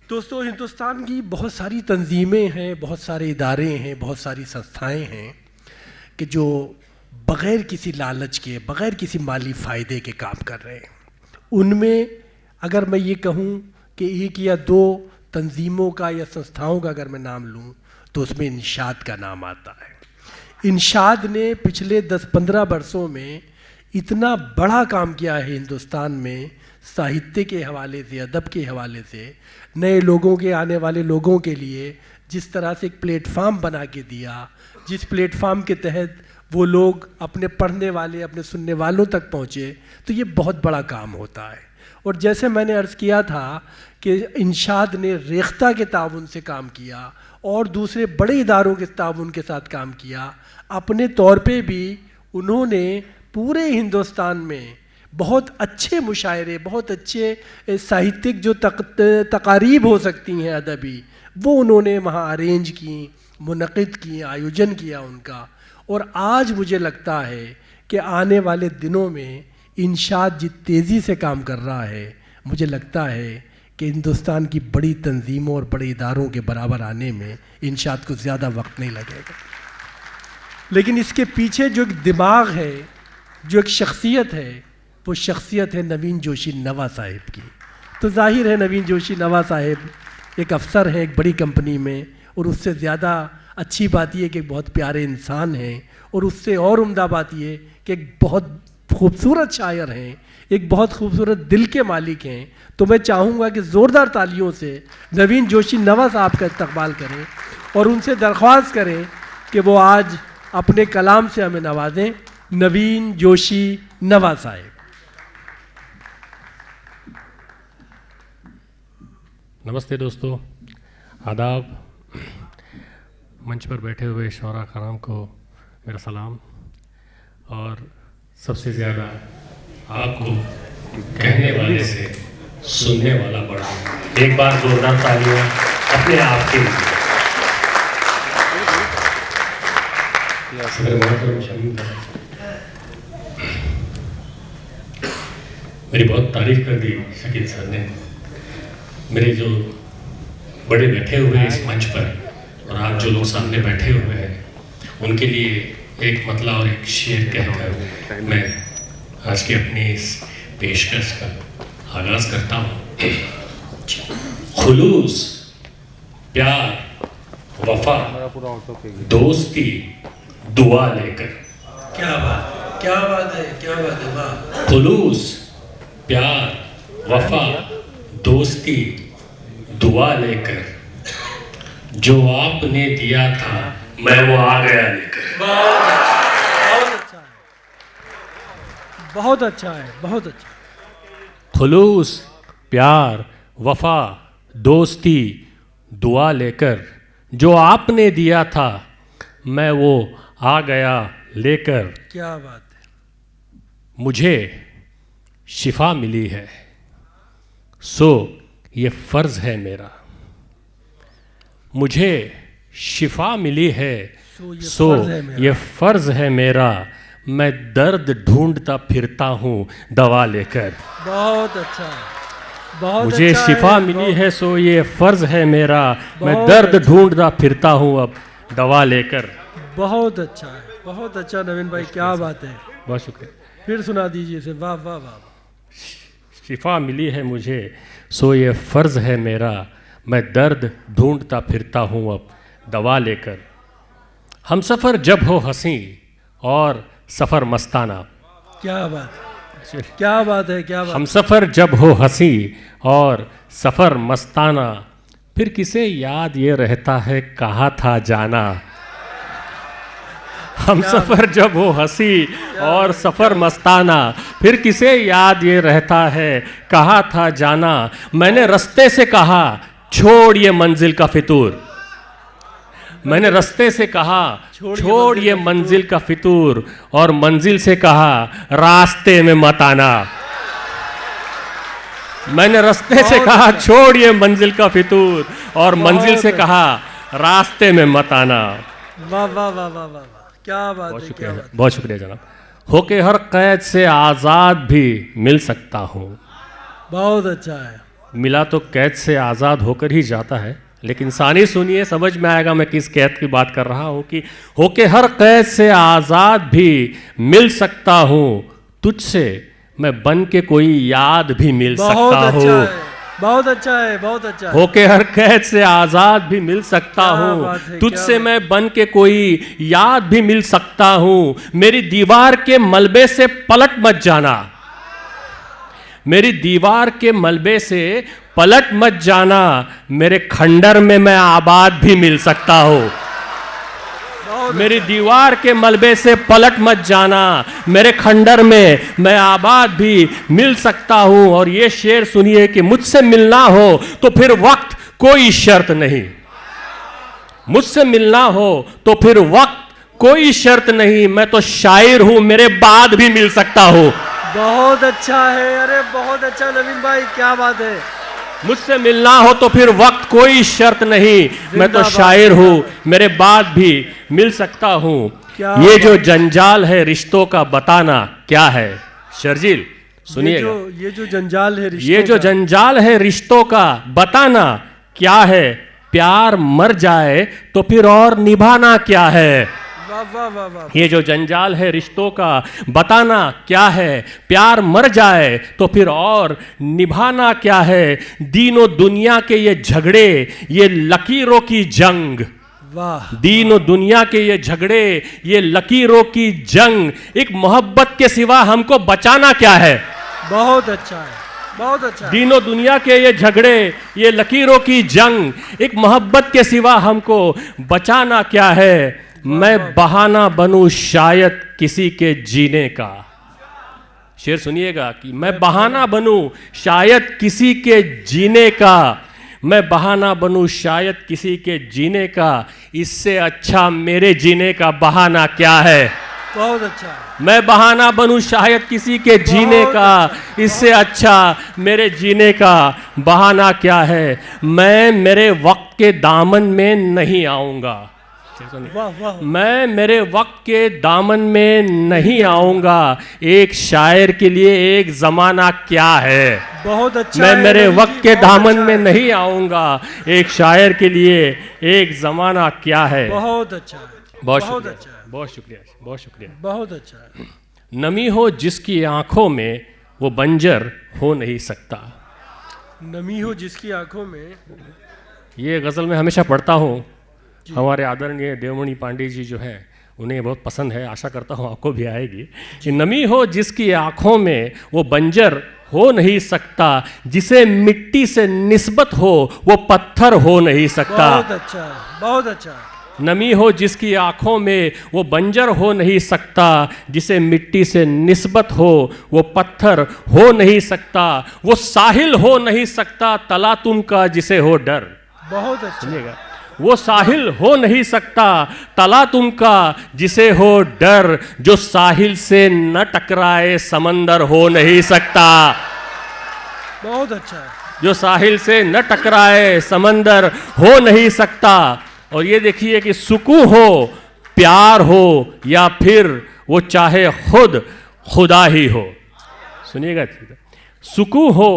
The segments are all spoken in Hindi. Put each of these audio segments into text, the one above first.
दोस्तों, हिंदुस्तान की बहुत सारी तंजीमें हैं, बहुत सारे इदारे हैं, बहुत सारी संस्थाएं हैं कि जो बग़ैर किसी लालच के, बग़ैर किसी माली फ़ायदे के काम कर रहे हैं। उनमें अगर मैं ये कहूँ कि एक या दो तंजीमों का या संस्थाओं का अगर मैं नाम लूँ तो उसमें इनशाद का नाम आता है। इनशाद ने पिछले 10-15 वर्षों में इतना बड़ा काम किया है हिंदुस्तान में, साहित्य के हवाले से, अदब के हवाले से, नए लोगों के, आने वाले लोगों के लिए जिस तरह से एक प्लेटफार्म बना के दिया, जिस प्लेटफार्म के तहत वो लोग अपने पढ़ने वाले, अपने सुनने वालों तक पहुँचे, तो ये बहुत बड़ा काम होता है। और जैसे मैंने अर्ज़ किया था कि इनशाद ने रेख्ता के ताउन से काम किया और दूसरे बड़े इदारों के ताउन के साथ काम किया। अपने तौर पे भी उन्होंने पूरे हिंदुस्तान में बहुत अच्छे मुशायरे, बहुत अच्छे साहित्यिक जो तकारीब हो सकती हैं अदबी, वो उन्होंने वहाँ अरेंज की, मुनक़िद की, आयोजन किया उनका। और आज मुझे लगता है कि आने वाले दिनों में इनशाद जिस तेज़ी से काम कर रहा है, मुझे लगता है कि हिंदुस्तान की बड़ी तंजीमों और बड़े इदारों के बराबर आने में इनशाद को ज़्यादा वक्त नहीं लगेगा। लेकिन इसके पीछे जो एक दिमाग है, जो एक शख्सियत है, वो शख्सियत है नवीन जोशी नवा साहिब की। तो जाहिर है नवीन जोशी नवा साहिब एक अफसर है एक बड़ी कंपनी में, और उससे ज़्यादा अच्छी बात यह कि बहुत प्यारे इंसान हैं, और उससे और उम्दा बात ये कि एक बहुत खूबसूरत शायर हैं, एक बहुत खूबसूरत दिल के मालिक हैं। तो मैं चाहूँगा कि ज़ोरदार तालियों से नवीन जोशी नवा साहब का इस्तकबाल करें और उनसे दरख्वास्त करें कि वो आज अपने कलाम से हमें नवाजें। नवीन जोशी नवा साहब। नमस्ते दोस्तों, आदाब। मंच पर बैठे हुए शौरा कराम को मेरा सलाम, और सबसे ज़्यादा आपको कहने वाले से सुनने वाला बड़ा। एक बार जोरदार तालियां अपने आप के लिए। मेरी बहुत तारीफ कर दी शकील सर ने। मेरे जो बड़े बैठे हुए हैं इस मंच पर, और आप जो लोग सामने बैठे हुए हैं, उनके लिए एक मतला और एक शेर कहकर मैं आज की अपनी इस पेशकश का आगाज़ करता हूँ। खुलूस, प्यार, वफा, दोस्ती, दुआ लेकर। क्या बात, क्या बात है, क्या बात है, वाह। खुलूस, प्यार, वफा, दोस्ती, दुआ लेकर, जो आपने दिया था मैं वो आ गया लेकर। बहुत अच्छा है, बहुत अच्छा है, बहुत अच्छा। खुलूस, प्यार, वफा, दोस्ती, दुआ लेकर, जो आपने दिया था मैं वो आ गया लेकर। क्या बात है। मुझे शिफा मिली है, सो ये फ़र्ज़ है मेरा। मुझे शिफा मिली है, सो ये फ़र्ज़ है मेरा। मैं दर्द ढूंढता फिरता हूँ दवा लेकर। बहुत अच्छा है, बहुत मुझे अच्छा शिफा है, मिली है, सो ये फ़र्ज़ है मेरा। मैं दर्द ढूंढता फिरता हूँ अब दवा लेकर। बहुत अच्छा है, बहुत अच्छा नवीन भाई, क्या बात है। बहुत शुक्रिया। फिर सुना दीजिए इसे, वाह वाह वाह। शिफा मिली है मुझे, सो ये फ़र्ज़ है मेरा। मैं दर्द ढूंढता फिरता हूँ अब दवा लेकर। हम सफ़र जब हो हंसी और सफ़र मस्ताना। क्या बात है, क्या बात है, क्या बात। हम सफ़र जब हो हंसी और सफ़र मस्ताना, फिर किसे याद ये रहता है कहाँ था जाना। हम सफ़र जब हो हंसी और सफ़र मस्ताना, फिर किसे याद ये रहता है कहाँ था जाना। मैंने रास्ते से कहा छोड़ ये मंजिल का फितूर। मैंने रास्ते से कहा छोड़ ये मंजिल का फितूर, और मंजिल से कहा रास्ते में मत आना। मैंने रास्ते से कहा छोड़ ये मंजिल का फितूर, और मंजिल से कहा रास्ते में मत आना। वाह वाह वाह वाह वाह, क्या बात है, क्या बात। बहुत शुक्रिया जनाब। होके हर कैद से आज़ाद भी मिल सकता हूँ। बहुत अच्छा है। मिला तो कैद से आज़ाद होकर ही जाता है, लेकिन सानी सुनिए, समझ में आएगा मैं किस कैद की बात कर रहा हूँ कि होके हर कैद से आज़ाद भी मिल सकता हूँ, तुझसे मैं बन के कोई याद भी मिल सकता हूँ। बहुत अच्छा है, बहुत अच्छा है। होके हर कैद से आज़ाद भी मिल सकता हूँ, तुझसे मैं बन के कोई याद भी मिल सकता हूँ। मेरी दीवार के मलबे से पलट मत जाना, मेरी दीवार के मलबे से पलट मत जाना, मेरे खंडर में मैं आबाद भी मिल सकता हूँ। मेरी दीवार के मलबे से पलट मत जाना, मेरे खंडर में मैं आबाद भी मिल सकता हूँ। और ये शेर सुनिए कि मुझसे मिलना हो तो फिर वक्त कोई शर्त नहीं, मुझसे मिलना हो तो फिर वक्त कोई शर्त नहीं, मैं तो शायर हूँ, मेरे बाद भी मिल सकता हूँ। बहुत अच्छा है, अरे बहुत अच्छा नवीन भाई, क्या बात है। मुझसे मिलना हो तो फिर वक्त कोई शर्त नहीं, मैं तो शायर हूँ, मेरे बाद भी मिल सकता हूँ। ये जो जंजाल है रिश्तों का बताना क्या है, शर्जील सुनिएगा। ये जो जंजाल है रिश्तों ये जो जंजाल है रिश्तों का बताना क्या है, प्यार मर जाए तो फिर और निभाना क्या है। वाह वाह वाह वाह। ये जो जंजाल है रिश्तों का बताना क्या है, प्यार मर जाए तो फिर और निभाना क्या है। दीनों दुनिया के ये झगड़े, ये लकीरों की जंग, वाह, दीनों दुनिया के ये झगड़े, ये लकीरों की जंग, एक मोहब्बत के सिवा हमको बचाना क्या है। बहुत अच्छा है, बहुत अच्छा। दीनों दुनिया के ये झगड़े, ये लकीरों की जंग, एक मोहब्बत के सिवा हमको बचाना क्या है। मैं बहाना बनूं शायद किसी के जीने का, शेर सुनिएगा कि मैं बहाना बनूं शायद किसी के जीने का, मैं बहाना बनूं शायद किसी के जीने का, इससे अच्छा मेरे जीने का बहाना क्या है। बहुत अच्छा है। मैं बहाना बनूं शायद किसी के जीने का, इससे अच्छा मेरे जीने का बहाना क्या है। मैं मेरे वक्त के दामन में नहीं आऊंगा, मैं मेरे वक्त के दामन में नहीं आऊंगा, एक शायर के लिए एक जमाना क्या है। बहुत अच्छा। मैं मेरे वक्त के दामन में नहीं आऊंगा, एक शायर के लिए एक जमाना क्या है। बहुत अच्छा, बहुत शुक्रिया, बहुत शुक्रिया, बहुत शुक्रिया। बहुत अच्छा है। नमी हो जिसकी आंखों में वो बंजर हो नहीं सकता, नमी हो जिसकी आंखों में। ये गज़ल मैं हमेशा पढ़ता हूँ, हमारे आदरणीय देवमणि पांडे जी जो है उन्हें बहुत पसंद है, आशा करता हूँ आपको भी आएगी। कि नमी हो जिसकी आंखों में वो बंजर हो नहीं सकता, जिसे मिट्टी से निस्बत हो वो पत्थर हो नहीं सकता। बहुत अच्छा है, बहुत अच्छा है। नमी हो जिसकी आंखों में वो बंजर हो नहीं सकता, जिसे मिट्टी से निस्बत हो वो पत्थर हो नहीं सकता, वो साहिल हो नहीं सकता तला तुम का जिसे हो डर। बहुत अच्छा। सुनिएगा, वो साहिल हो नहीं सकता तला तुम का जिसे हो डर, जो साहिल से न टकराए समंदर हो नहीं सकता। बहुत अच्छा है। जो साहिल से न टकराए समंदर हो नहीं सकता। और ये देखिए कि सुकून हो प्यार हो या फिर वो चाहे खुद खुदा ही हो। सुनिएगा, सुकून हो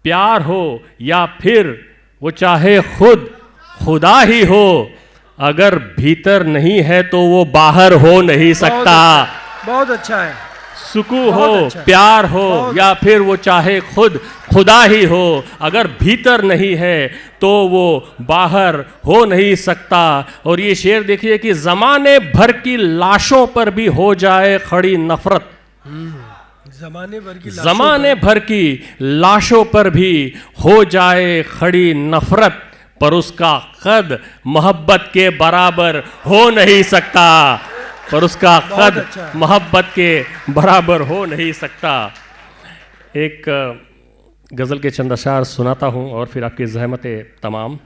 प्यार हो या फिर वो चाहे खुद खुदा ही हो, अगर भीतर नहीं है तो वो बाहर हो नहीं सकता। बहुत अच्छा है। सुकून हो प्यार हो या फिर वो चाहे खुद खुदा ही हो, अगर भीतर नहीं है तो वो बाहर हो नहीं सकता। और ये शेर देखिए कि जमाने भर की लाशों पर भी हो जाए खड़ी नफरत, जमाने भर की लाशों पर भी हो जाए खड़ी नफरत, पर उसका कद मोहब्बत के बराबर हो नहीं सकता, पर उसका कद मोहब्बत के बराबर हो नहीं सकता। एक गज़ल के चंद अशार सुनाता हूँ और फिर आपकी ज़हमतें तमाम।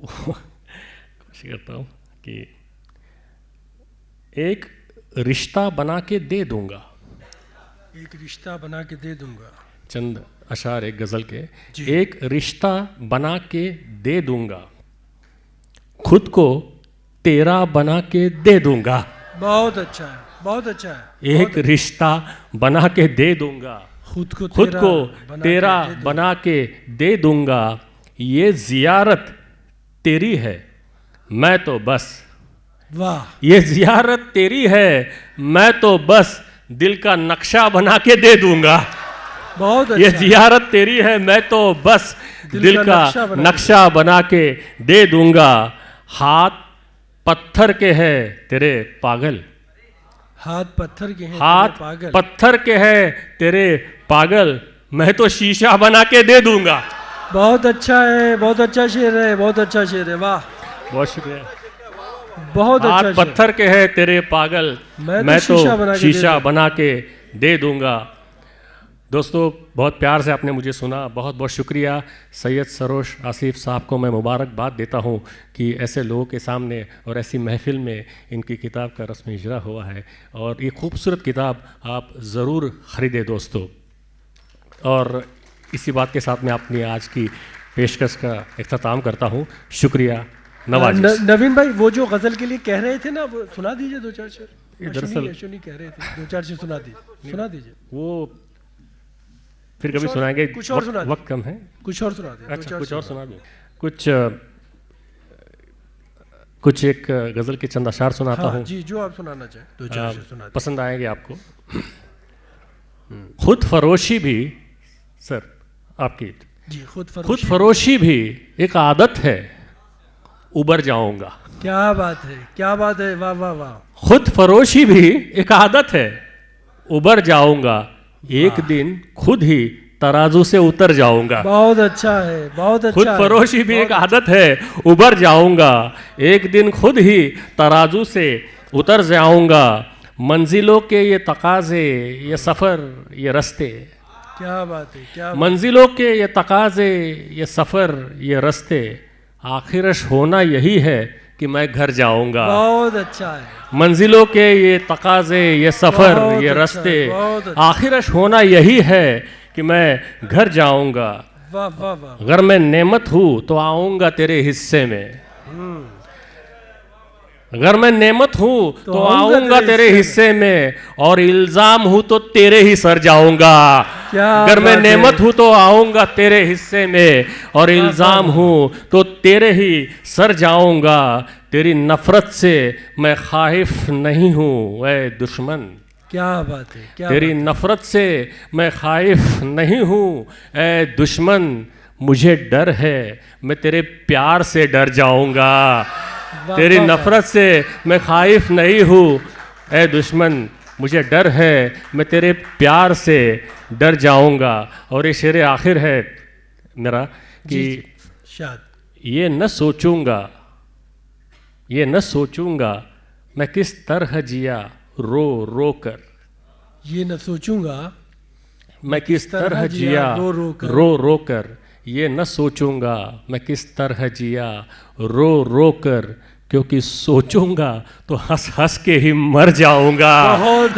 कोशिश करता हूँ कि एक रिश्ता बना के दे दूंगा, एक रिश्ता बना के दे दूंगा। चंद अशार एक गज़ल के। एक रिश्ता बना के दे दूंगा, खुद को तेरा बना के दे दूंगा। बहुत अच्छा है, बहुत अच्छा है। एक रिश्ता बना के दे दूंगा, खुद को तेरा बना के दे दूंगा। ये जियारत तेरी है, मैं तो बस, वाह, ये जियारत तेरी है, मैं तो बस दिल का नक्शा बना के दे दूंगा। बहुत अच्छा। ये जियारत तेरी है, मैं तो बस दिल का नक्शा बना के दे दूंगा। हाथ पत्थर के हैं तेरे पागल, हाथ पत्थर के हैं हाथ तेरे पागल, पत्थर के हैं तेरे पागल, मैं तो शीशा बना के दे दूंगा। बहुत अच्छा है, बहुत अच्छा शेर है, बहुत अच्छा शेर है, वाह, बहुत शुक्रिया। बहुत अच्छा हाथ पत्थर के हैं तेरे पागल, मैं तो शीशा बना के दे दूंगा। दोस्तों, बहुत प्यार से आपने मुझे सुना, बहुत बहुत शुक्रिया। सैयद सरोश आसिफ साहब को मैं मुबारकबाद देता हूँ कि ऐसे लोगों के सामने और ऐसी महफिल में इनकी किताब का रस्मी इजरा हुआ है, और ये खूबसूरत किताब आप ज़रूर ख़रीदें दोस्तों। और इसी बात के साथ मैं अपनी आज की पेशकश का इख्तिताम करता हूँ। शुक्रिया। नवीन भाई, वो जो गज़ल के लिए कह रहे थे ना, वो सुना दीजिए दो चार शेर। दरअसल कह रहे थे दो चार शेर सुना दीजिए। वो फिर कभी सुनाएंगे, कुछ और सुना, वक्त कम है। कुछ और सुना दे। अच्छा, कुछ और सुना दूँ। कुछ एक गज़ल के चंद अशार सुनाता हूँ। जी, जो आप सुनाना चाहें, दो चार शेर सुना दे। पसंद आएंगे आपको। खुद फरोशी भी, सर आपकी जी, खुद फरोशी भी एक आदत है, उबर जाऊंगा। क्या बात है, क्या बात है, वाह वाह वाह। खुद फरोशी भी एक आदत है, उबर जाऊंगा, एक दिन खुद ही तराजू से उतर जाऊंगा। बहुत अच्छा है, बहुत अच्छा। खुद फरोशी भी एक आदत है, उबर जाऊंगा, एक दिन खुद ही तराजू से उतर जाऊंगा। मंजिलों के ये तकाजे, ये सफ़र, ये रस्ते, क्या बात है, क्या मंजिलों के ये तकाजे, ये सफ़र, ये रस्ते, आखिरश होना यही है कि मैं घर जाऊंगा। बहुत अच्छा है। मंजिलों के ये तकाजे, ये सफ़र, ये रस्ते, आखिरश होना यही है कि मैं घर जाऊंगा। वाह वाह वाह। अगर मैं नेमत हूँ तो आऊंगा तेरे हिस्से में, अगर मैं नेमत हूँ तो आऊंगा तेरे हिस्से में, और इल्ज़ाम हूँ तो तेरे ही सर जाऊंगा। अगर मैं नेमत हूँ तो आऊंगा तेरे हिस्से में, और इल्ज़ाम हूँ तो तेरे ही सर जाऊंगा। तेरी नफ़रत से मैं खाइफ नहीं हूँ ऐ दुश्मन, क्या बात है, क्या तेरी नफ़रत से मैं खाइफ नहीं हूँ ऐ दुश्मन, मुझे डर है मैं तेरे प्यार से डर जाऊंगा। तेरी नफ़रत से मैं खाइफ नहीं हूँ ऐ दुश्मन, मुझे डर है मैं तेरे प्यार से डर जाऊंगा। और ये शेर आखिर है मेरा कि ये न सोचूंगा, ये न सोचूंगा मैं किस तरह जिया रो रो कर, ये न सोचूंगा मैं किस तरह जिया रो रो कर, ये न सोचूंगा मैं किस तरह जिया रो रो कर, क्योंकि सोचूंगा तो हंस हंस के ही मर जाऊंगा।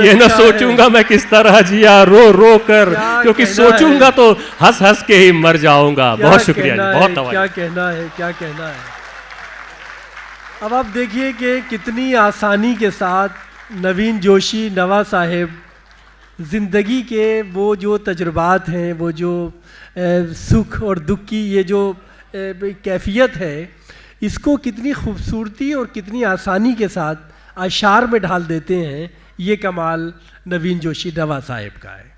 ये न सोचूंगा मैं किस तरह जिया रो रो कर, क्योंकि सोचूंगा तो हंस हंस के ही मर जाऊंगा। बहुत शुक्रिया जी, बहुत तवज्जो। क्या कहना है, क्या कहना है। अब आप देखिए कि कितनी आसानी के साथ नवीन जोशी नवा साहेब ज़िंदगी के वो जो तजुर्बात हैं, वो जो सुख और दुख की ये जो कैफियत है, इसको कितनी खूबसूरती और कितनी आसानी के साथ अशार में ढाल देते हैं। ये कमाल नवीन जोशी नवा साहेब का है।